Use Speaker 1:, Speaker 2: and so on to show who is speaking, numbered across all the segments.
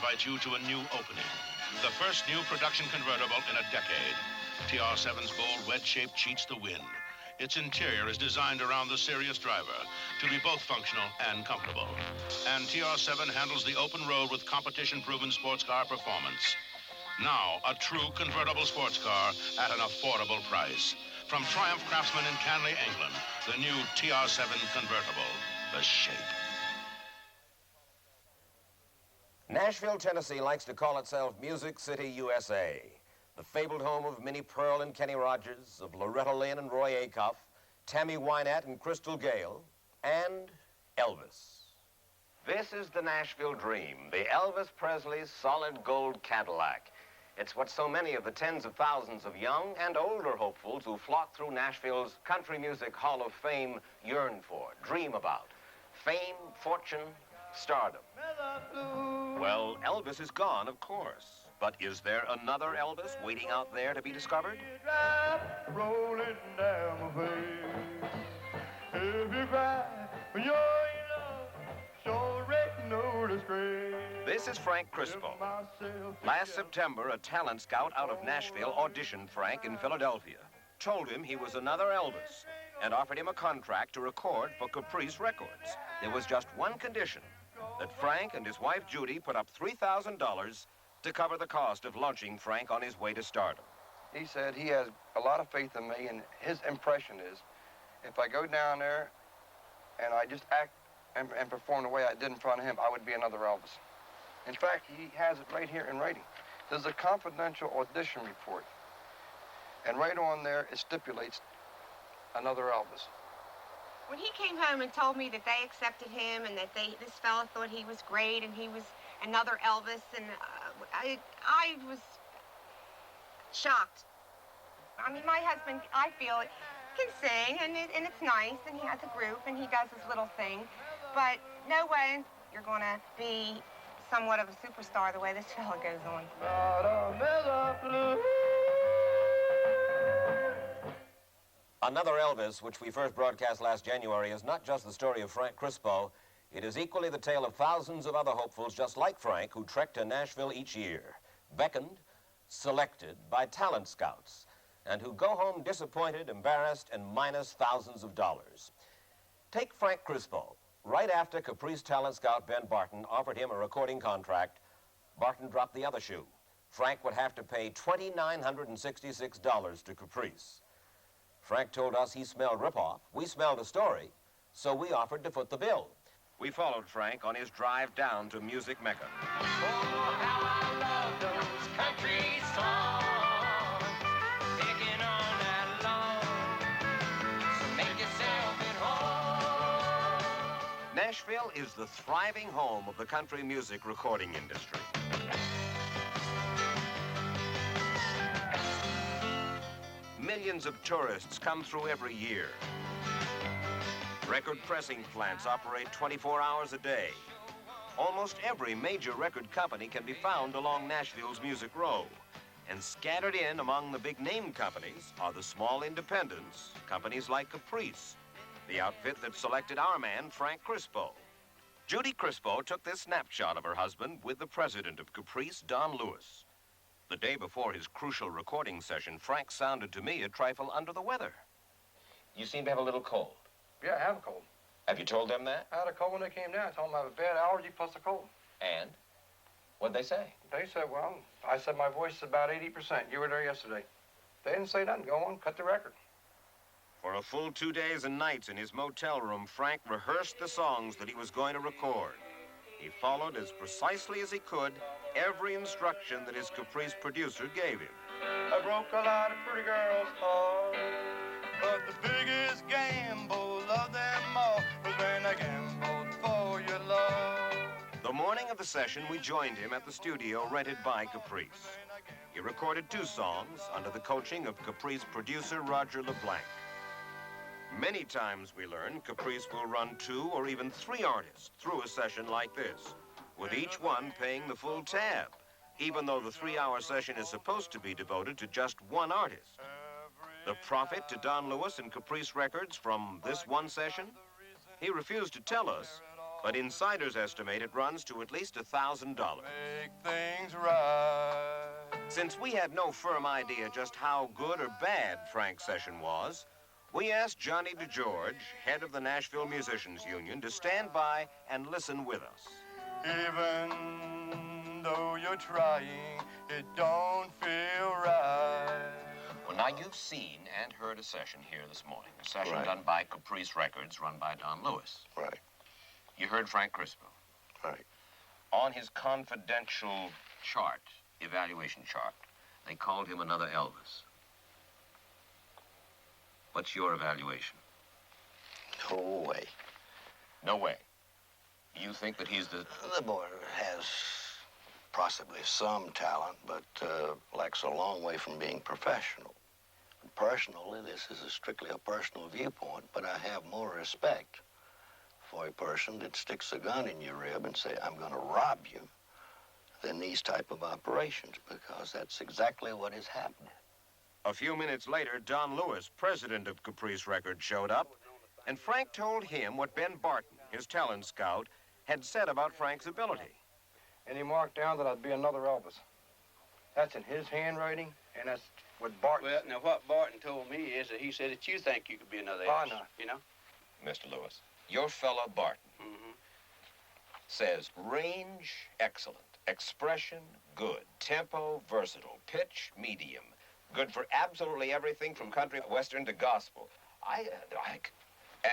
Speaker 1: invites you to a new opening. The first new production convertible in a decade. TR7's bold wedge-shape cheats the wind. Its interior is designed around the serious driver to be both functional and comfortable. And TR7 handles the open road with competition-proven sports car performance. Now, a true convertible sports car at an affordable price. From Triumph Craftsman in Canley, England, the new TR7 convertible, the shape.
Speaker 2: Nashville, Tennessee likes to call itself Music City, USA. The fabled home of Minnie Pearl and Kenny Rogers, of Loretta Lynn and Roy Acuff, Tammy Wynette and Crystal Gale, and Elvis. This is the Nashville dream, the Elvis Presley's solid gold Cadillac. It's what so many of the tens of thousands of young and older hopefuls who flock through Nashville's Country Music Hall of Fame yearn for, dream about. Fame, fortune, stardom. Well, Elvis is gone, of course. But is there another Elvis waiting out there to be discovered?
Speaker 3: Rolling down my face. If you cry when you're in love, sure ain't no disgrace.
Speaker 2: This is Frank Crispo. Last September, a talent scout out of Nashville auditioned Frank in Philadelphia, told him he was another Elvis, and offered him a contract to record for Caprice Records. There was just one condition, that Frank and his wife Judy put up $3,000 to cover the cost of launching Frank on his way to stardom.
Speaker 4: He said he has a lot of faith in me, and his impression is if I go down there and I just act and perform the way I did in front of him, I would be another Elvis. In fact, he has it right here in writing. There's a confidential audition report, and right on there it stipulates another Elvis.
Speaker 5: When he came home and told me that they accepted him and that this fella thought he was great and he was another Elvis, and I was shocked. I mean, my husband, I feel, can sing, and it's nice, and he has a group, and he does his little thing, but no way you're going to be somewhat of a superstar the way this fella goes on.
Speaker 2: Another Elvis, which we first broadcast last January, is not just the story of Frank Crispo. It is equally the tale of thousands of other hopefuls just like Frank who trek to Nashville each year, beckoned, selected by talent scouts, and who go home disappointed, embarrassed, and minus thousands of dollars. Take Frank Crispo. Right after Caprice talent scout Ben Barton offered him a recording contract, Barton dropped the other shoe. Frank would have to pay $2,966 to Caprice. Frank told us he smelled ripoff. We smelled a story, so we offered to foot the bill. We followed Frank on his drive down to Music Mecca.
Speaker 3: Oh, how I love those country songs, picking on that lawn, so make yourself at home.
Speaker 2: Nashville is the thriving home of the country music recording industry. Millions of tourists come through every year. Record pressing plants operate 24 hours a day. Almost every major record company can be found along Nashville's Music Row. And scattered in among the big name companies are the small independents, companies like Caprice, the outfit that selected our man, Frank Crispo. Judy Crispo took this snapshot of her husband with the president of Caprice, Don Lewis. The day before his crucial recording session, Frank sounded to me a trifle under the weather. You seem to have a little cold.
Speaker 4: Yeah, I have a cold.
Speaker 2: Have you told them that?
Speaker 4: I had a cold when they came down. I told them I have a bad allergy plus a cold.
Speaker 2: And? What'd they say?
Speaker 4: They said, well, I said my voice is about 80%. You were there yesterday. They didn't say nothing. Go on, cut the record.
Speaker 2: For a full 2 days and nights in his motel room, Frank rehearsed the songs that he was going to record. He followed as precisely as he could every instruction that his Caprice producer gave him.
Speaker 3: I broke a lot of pretty girls' hearts, but the biggest gamble of them all was when I gambled for your love.
Speaker 2: The morning of the session, we joined him at the studio rented by Caprice. He recorded 2 songs under the coaching of Caprice producer Roger LeBlanc. Many times, we learned, Caprice will run 2 or even 3 artists through a session like this, with each one paying the full tab, even though the 3-hour session is supposed to be devoted to just one artist. The profit to Don Lewis and Caprice Records from this one session? He refused to tell us, but insiders estimate it runs to at least $1,000.
Speaker 6: Make things right.
Speaker 2: Since we had no firm idea just how good or bad Frank's session was, we asked Johnny DeGeorge, head of the Nashville Musicians Union, to stand by and listen with us.
Speaker 6: Even though you're trying, it don't feel right.
Speaker 2: Well, now you've seen and heard a session here this morning, a session
Speaker 7: Right.
Speaker 2: done by Caprice Records, run by Don Lewis.
Speaker 7: Right,
Speaker 2: You heard Frank Crispo.
Speaker 7: right.
Speaker 2: On his confidential chart, evaluation chart, they called him another Elvis. What's your evaluation?
Speaker 7: No way.
Speaker 2: No way. You think that he's the...
Speaker 7: The boy has possibly some talent, but lacks a long way from being professional. Personally, this is strictly a personal viewpoint, but I have more respect for a person that sticks a gun in your rib and say, I'm going to rob you, than these type of operations, because that's exactly what is happening.
Speaker 2: A few minutes later, Don Lewis, president of Caprice Records, showed up, and Frank told him what Ben Barton, his talent scout, had said about Frank's ability.
Speaker 4: And he marked down that I'd be another Elvis. That's in his handwriting, and that's what Barton.
Speaker 8: Well, now what Barton told me is that he said that you think you could be another
Speaker 4: I
Speaker 8: Elvis.
Speaker 4: know.
Speaker 8: You know?
Speaker 2: Mr. Lewis, your fella Barton says range, excellent. Expression, good. Tempo, versatile. Pitch, medium. Good for absolutely everything from country, western to gospel.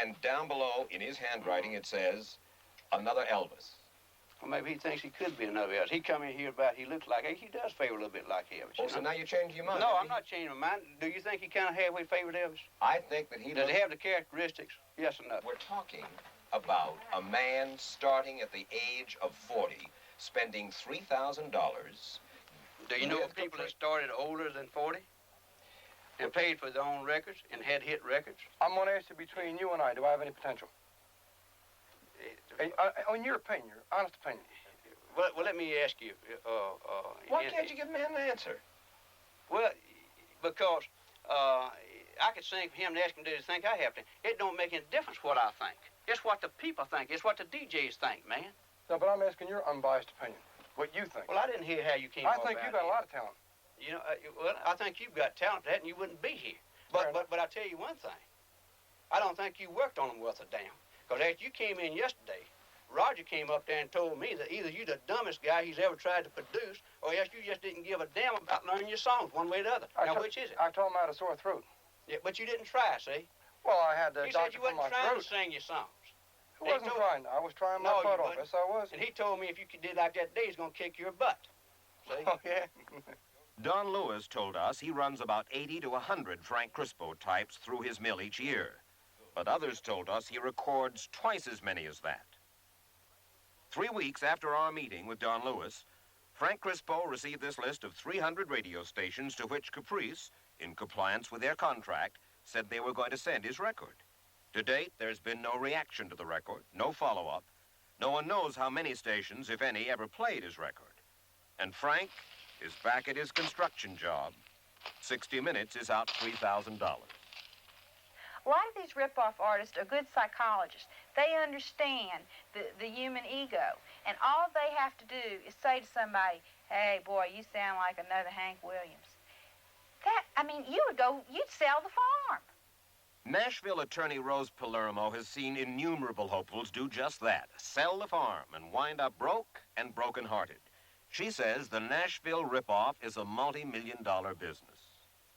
Speaker 2: And down below, in his handwriting, it says, another Elvis.
Speaker 8: Well, maybe he thinks he could be another Elvis. He come in here about he looks like, he does favor a little bit like Elvis.
Speaker 2: Oh,
Speaker 8: you
Speaker 2: so
Speaker 8: know?
Speaker 2: now you're changing your mind?
Speaker 8: No, I'm not changing my mind. Do you think he kind of halfway favored Elvis?
Speaker 2: I think that he
Speaker 8: Does he have the characteristics? Yes or no?
Speaker 2: We're talking about a man starting at the age of 40, spending $3,000.
Speaker 8: Do you know
Speaker 2: With
Speaker 8: of people that
Speaker 2: Caprice.
Speaker 8: started older than 40 and paid for their own records and had hit records?
Speaker 4: I'm going to ask you, between you and I, do I have any potential? In your opinion, your honest opinion.
Speaker 8: Well, let me ask you.
Speaker 2: Why can't you give a man an answer?
Speaker 8: Well, because I could sing for him and ask him, does he think I have to? It don't make any difference what I think. It's what the people think. It's what the DJs think, man.
Speaker 4: No, but I'm asking your unbiased opinion. What you think.
Speaker 8: Well, I didn't hear how you came
Speaker 4: I
Speaker 8: off
Speaker 4: think
Speaker 8: out
Speaker 4: you got a
Speaker 8: here.
Speaker 4: lot of talent.
Speaker 8: You know, well, I think you've got talent for that, and you wouldn't be here.
Speaker 4: Fair
Speaker 8: But I tell you one thing. I don't think you worked on them worth a damn. Because after you came in yesterday, Roger came up there and told me that either you're the dumbest guy he's ever tried to produce, or else you just didn't give a damn about learning your songs one way or the other. Now, which is it?
Speaker 4: I told him I had a sore throat.
Speaker 8: Yeah, but you didn't try, see?
Speaker 4: Well, I had the
Speaker 8: You said
Speaker 4: doctor
Speaker 8: you
Speaker 4: for
Speaker 8: wasn't
Speaker 4: my
Speaker 8: trying
Speaker 4: throat.
Speaker 8: to sing your songs.
Speaker 4: I wasn't trying. I was trying my
Speaker 8: No, you
Speaker 4: butt off.
Speaker 8: wasn't.
Speaker 4: Yes, I was.
Speaker 8: And he told me if you did like that day, he's going to kick your butt. See?
Speaker 4: Oh, yeah?
Speaker 2: Don Lewis told us he runs about 80 to 100 Frank Crispo types through his mill each year. But others told us he records twice as many as that. 3 weeks after our meeting with Don Lewis, Frank Crispo received this list of 300 radio stations to which Caprice, in compliance with their contract, said they were going to send his record. To date, there's been no reaction to the record, no follow-up. No one knows how many stations, if any, ever played his record. And Frank is back at his construction job. 60 Minutes is out $3,000.
Speaker 9: A lot of these rip-off artists are good psychologists. They understand the human ego. And all they have to do is say to somebody, hey, boy, you sound like another Hank Williams. You'd sell the farm.
Speaker 2: Nashville attorney Rose Palermo has seen innumerable hopefuls do just that, sell the farm and wind up broke and broken-hearted. She says the Nashville ripoff is a multi-million-dollar business.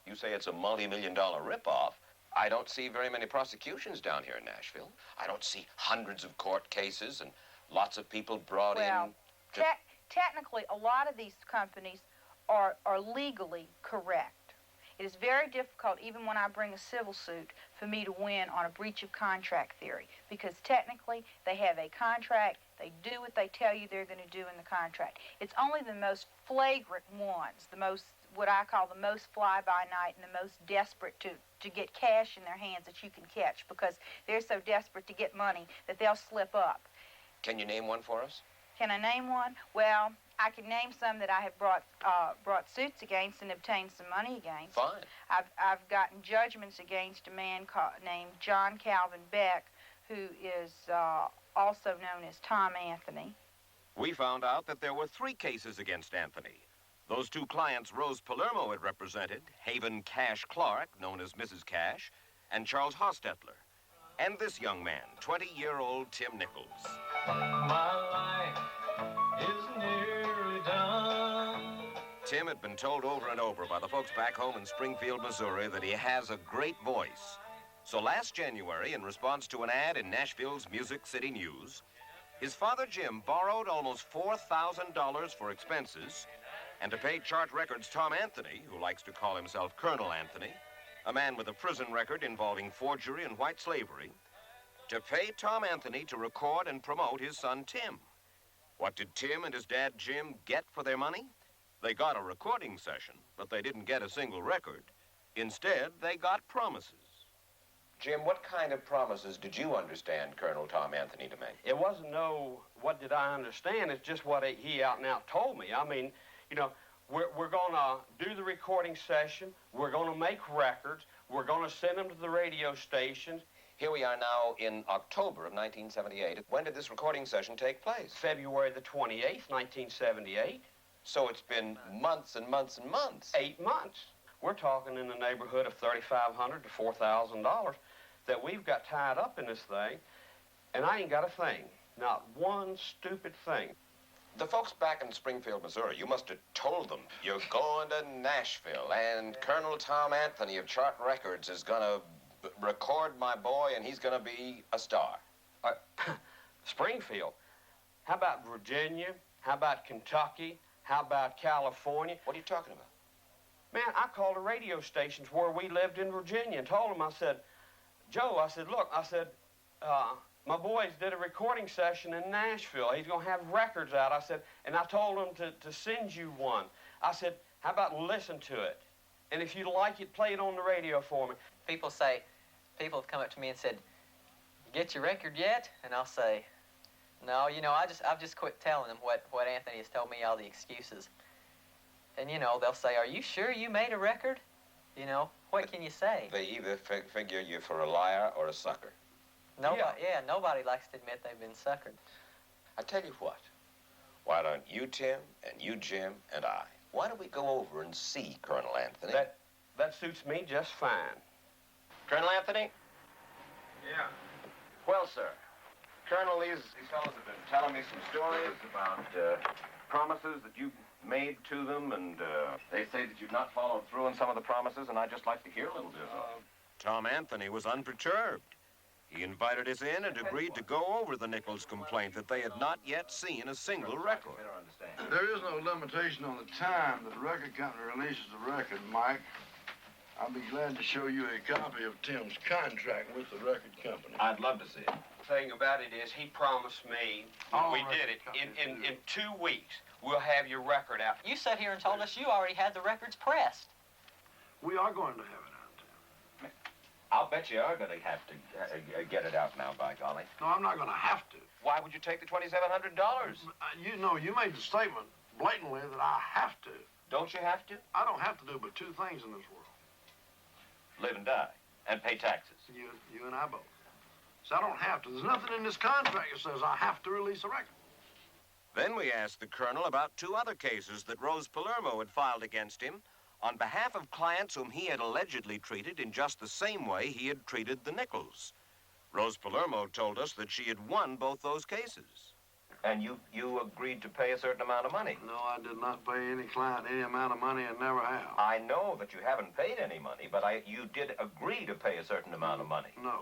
Speaker 2: You say it's a multi-million-dollar ripoff? I don't see very many prosecutions down here in Nashville. I don't see hundreds of court cases and lots of people brought
Speaker 9: Well,
Speaker 2: in.
Speaker 9: technically, a lot of these companies are legally correct. It is very difficult, even when I bring a civil suit, for me to win on a breach of contract theory, because technically they have a contract, they do what they tell you they're going to do in the contract. It's only the most flagrant ones, what I call the most fly-by-night and the most desperate to get cash in their hands that you can catch, because they're so desperate to get money that they'll slip up.
Speaker 2: Can you name one for us?
Speaker 9: Can I name one? Well, I can name some that I have brought suits against and obtained some money against.
Speaker 2: Fine.
Speaker 9: I've gotten judgments against a man named John Calvin Beck, who is also known as Tom Anthony.
Speaker 2: We found out that there were 3 cases against Anthony. Those 2 clients Rose Palermo had represented, Haven Cash Clark, known as Mrs. Cash, and Charles Hostetler. And this young man, 20-year-old Tim Nichols.
Speaker 3: My life is nearly done.
Speaker 2: Tim had been told over and over by the folks back home in Springfield, Missouri, that he has a great voice. So last January, in response to an ad in Nashville's Music City News, his father Jim borrowed almost $4,000 for expenses, and to pay Chart Records' Tom Anthony, who likes to call himself Colonel Anthony, a man with a prison record involving forgery and white slavery, to pay Tom Anthony to record and promote his son Tim. What did Tim and his dad Jim get for their money? They got a recording session, but they didn't get a single record. Instead, they got promises. Jim, what kind of promises did you understand Colonel Tom Anthony to make?
Speaker 8: It wasn't no, what did I understand? It's just what he out and out told me. I mean, you know, we're going to do the recording session. We're going to make records. We're going to send them to the radio stations.
Speaker 2: Here we are now in October of 1978. When did this recording session take place?
Speaker 8: February the 28th, 1978.
Speaker 2: So it's been months and months and months.
Speaker 8: 8 months. We're talking in the neighborhood of $3,500 to $4,000 that we've got tied up in this thing, and I ain't got a thing. Not one stupid thing.
Speaker 2: The folks back in Springfield, Missouri, you must have told them you're going to Nashville, and Colonel Tom Anthony of Chart Records is going to record my boy, and he's going to be a star.
Speaker 8: Springfield. How about Virginia? How about Kentucky? How about California?
Speaker 2: What are you talking about?
Speaker 8: Man, I called the radio stations where we lived in Virginia and told them, I said, Joe, I said, look, I said, my boys did a recording session in Nashville. He's going to have records out. I said, and I told him to send you one. I said, how about listen to it? And if you like it, play it on the radio for me.
Speaker 10: People have come up to me and said, get your record yet? And I'll say, no, you know, I've just quit telling them what Anthony has told me, all the excuses. And, you know, they'll say, are you sure you made a record? You know, what can you say?
Speaker 2: They either figure you for a liar or a sucker.
Speaker 10: Nobody likes to admit they've been suckered.
Speaker 2: I tell you what, why don't you, Tim, and you, Jim, and I, why don't we go over and see Colonel Anthony?
Speaker 8: That suits me just fine.
Speaker 2: Colonel Anthony?
Speaker 11: Yeah.
Speaker 2: Well, sir, Colonel, these fellows have been telling me some stories about promises that you made to them, and they say that you've not followed through on some of the promises, and I'd just like to hear a little bit of it. Tom Anthony was unperturbed. He invited us in and agreed to go over the Nichols complaint that they had not yet seen a single record.
Speaker 11: There is no limitation on the time that the record company releases the record, Mike. I'll be glad to show you a copy of Tim's contract with the record company.
Speaker 2: I'd love to see it.
Speaker 8: The thing about it is he promised me, we did it, in 2 weeks, we'll have your record out.
Speaker 10: You sat here and told us you already had the records pressed.
Speaker 11: We are going to have it out, Tim.
Speaker 2: I'll bet you are going to have to get it out now, by golly.
Speaker 11: No, I'm not going to have to.
Speaker 2: Why would you take the $2,700?
Speaker 11: You know, you made the statement blatantly that I have to.
Speaker 2: Don't you have to?
Speaker 11: I don't have to do but 2 things in this world.
Speaker 2: Live and die, and pay taxes.
Speaker 11: You and I both. So I don't have to. There's nothing in this contract that says I have to release a record.
Speaker 2: Then we asked the Colonel about 2 other cases that Rose Palermo had filed against him on behalf of clients whom he had allegedly treated in just the same way he had treated the Nichols. Rose Palermo told us that she had won both those cases. And you agreed to pay a certain amount of money?
Speaker 11: No, I did not pay any client any amount of money and never have.
Speaker 2: I know that you haven't paid any money, but you did agree to pay a certain amount of money.
Speaker 11: No.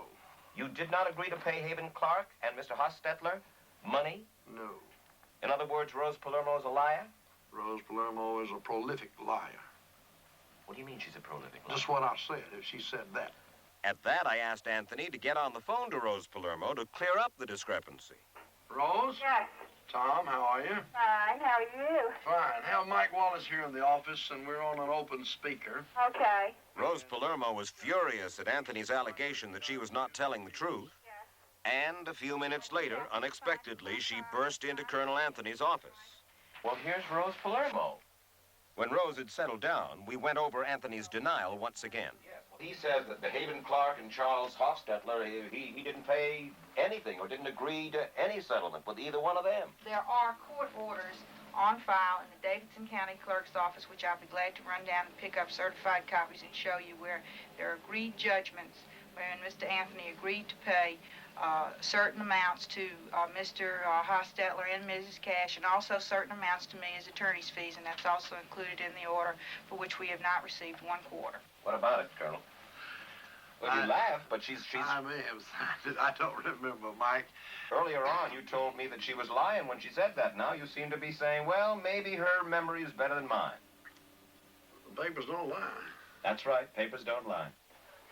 Speaker 2: You did not agree to pay Haven Clark and Mr. Hostetler money?
Speaker 11: No.
Speaker 2: In other words, Rose Palermo is a liar?
Speaker 11: Rose Palermo is a prolific liar.
Speaker 2: What do you mean she's a prolific liar?
Speaker 11: Just what I said, if she said that.
Speaker 2: At that, I asked Anthony to get on the phone to Rose Palermo to clear up the discrepancy.
Speaker 11: Rose?
Speaker 5: Yes.
Speaker 11: Tom, how are you?
Speaker 5: Fine. How are you?
Speaker 11: Fine. Have Mike Wallace here in the office, and we're on an open speaker.
Speaker 5: Okay.
Speaker 2: Rose Palermo was furious at Anthony's allegation that she was not telling the truth. And a few minutes later, unexpectedly, she burst into Colonel Anthony's office.
Speaker 12: Well, here's Rose Palermo.
Speaker 2: When Rose had settled down, we went over Anthony's denial once again.
Speaker 12: He says that Haven Clark and Charles Hofstetler, he didn't pay anything or didn't agree to any settlement with either one of them.
Speaker 9: There are court orders on file in the Davidson County Clerk's office, which I'll be glad to run down and pick up certified copies and show you, where there are agreed judgments wherein Mr. Anthony agreed to pay certain amounts to Mr. Hostetler and Mrs. Cash, and also certain amounts to me as attorney's fees, and that's also included in the order, for which we have not received 1/4.
Speaker 12: What about it, Colonel? Well, you laugh, but she's...
Speaker 11: I may have signed it. I don't remember, Mike.
Speaker 12: Earlier on, you told me that she was lying when she said that. Now you seem to be saying, well, maybe her memory is better than mine.
Speaker 11: The papers don't lie.
Speaker 12: That's right. Papers don't lie.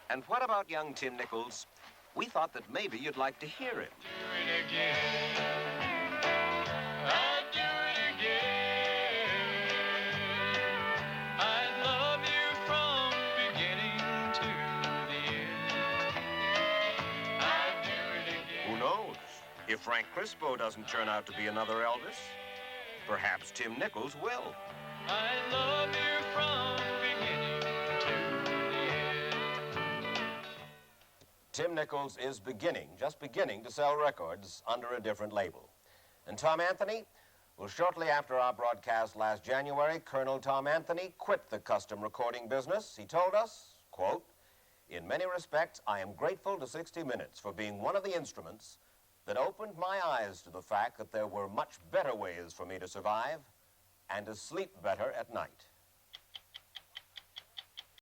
Speaker 2: And what about young Tim Nichols? We thought that maybe you'd like to hear him.
Speaker 3: Do it again. I'd do it again. I'd love you from beginning to the end. I'd do it again.
Speaker 2: Who knows? If Frank Crispo doesn't turn out to be another Elvis, perhaps Tim Nichols will.
Speaker 3: I'd love you from beginning to the end.
Speaker 2: Tim Nichols is just beginning to sell records under a different label. And Tom Anthony? Well, shortly after our broadcast last January, Colonel Tom Anthony quit the custom recording business. He told us, quote, "In many respects, I am grateful to 60 Minutes for being one of the instruments that opened my eyes to the fact that there were much better ways for me to survive and to sleep better at night."